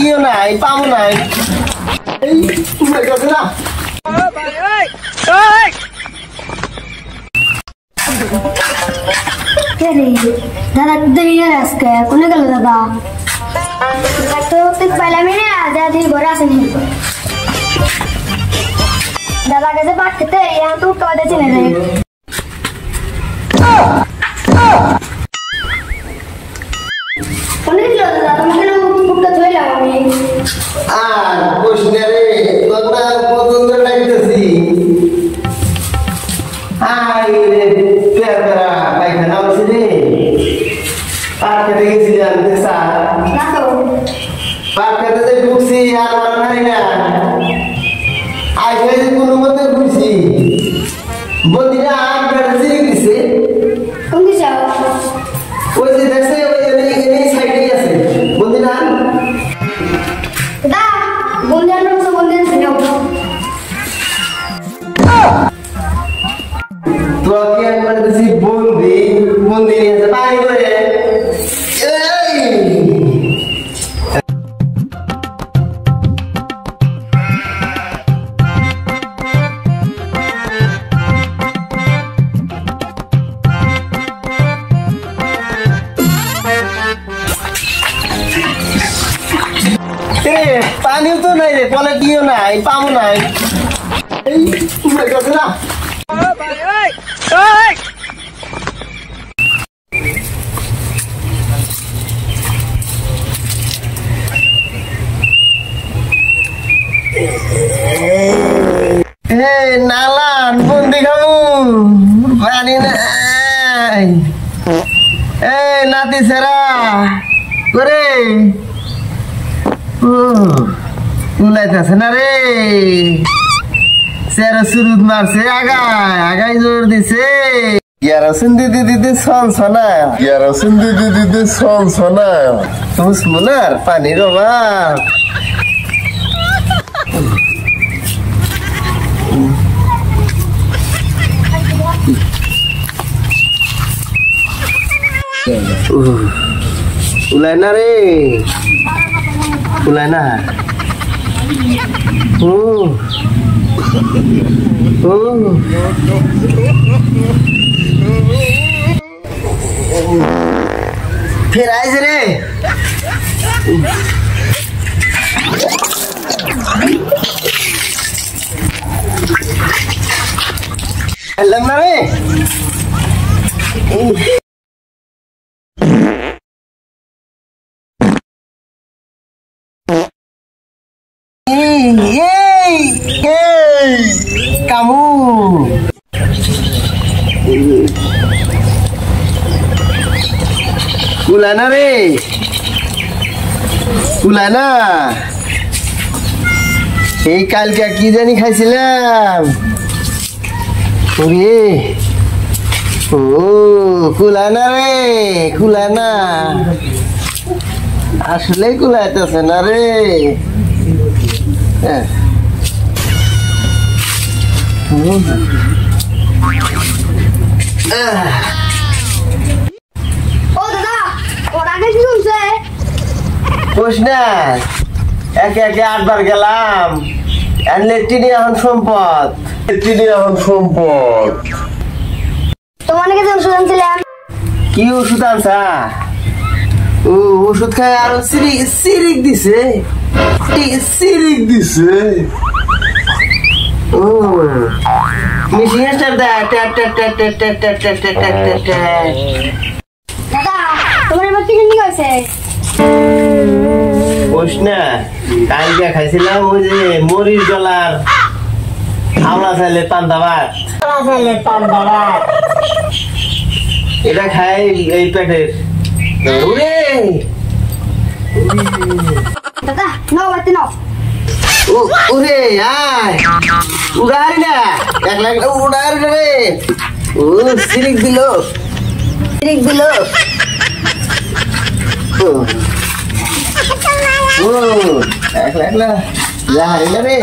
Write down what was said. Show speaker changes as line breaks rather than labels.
কিও নাই পাবো নাই এই তুমি গেছে না
দাদা দেরি আজকে কোনে গেল দাদা তো ঠিক পাইলাম না দাদি ঘরে আসেনি দাদা কাছে বাট খেতে यहाँ तो कह देছি না রে কোনে গেল দাদা তোমাকে না বুকটা ধইলাম আমি
আর কোশনে রে তোমরা পছন্দ লাগতেছি আই রে পেরা পায়খানা হচ্ছে রে পার্কে গেছি জানতে স্যার
না তো
পার্কে যে ঢুকছি আর মারামারি না আইসে যে কোনো মতে ঘুরছি বদিরা আর বেড়েছি গেছে
কোন দিশা
ওই যে দেখছে ওই এই সাইডে আছে বদিরা
দা বন্ধের নাম তো বন্ধের ছিল
তো কি একবার দেখছি বন্দি বন্দি আছে পানি করে পানিও তো নাই রে কলে দিও নাই পাবো নাই এই তুমি গেছে না নালান বন্দি খাবো পানি নাই এই নাতি সেরা করে উলাইতেছে না রে সেরা সুরুদ মারছে আগায় আগায় জোর দিছে কেরোসিন দিতে দিতে সনসনা কেরোসিন দিতে দিতে সনসনা তুমি শুনার পানির অভাব উলাই না রে উলাই না फिर आइज रे लगना रे kamu Kulana re Kulana এই কালকে কি জানি খাইছিলাম ওরে ও কুলানা রে কুলানা আসলে কুলাইতেছে না রে
ও দাদা ওর আগে কি হচ্ছে
কোশ না একে একে 8 বার গেলাম লেট্রিনি এখন সম্পদ
তোমার কাছে ওষুধ আনছিলাম
কি ওষুধ আনছা ও ওষুধ খায় আর সিরিক দিছে ও মেশিন স্টার্ট দা
দাদা তোমার এবার কি জানি হয়েছে
কোশ না কালকে খাইছিলাম ওই যে মরির গলার হাওড়া চাইলে পান্তা ভাত এটা খাই এই পেটের
দাদা নাও বাতি নাও
ওরে আয় উড়ারি না 1 লাখ উড়ারি রে ও সিরিক দিল ও 1 লাখ যা হারি না রে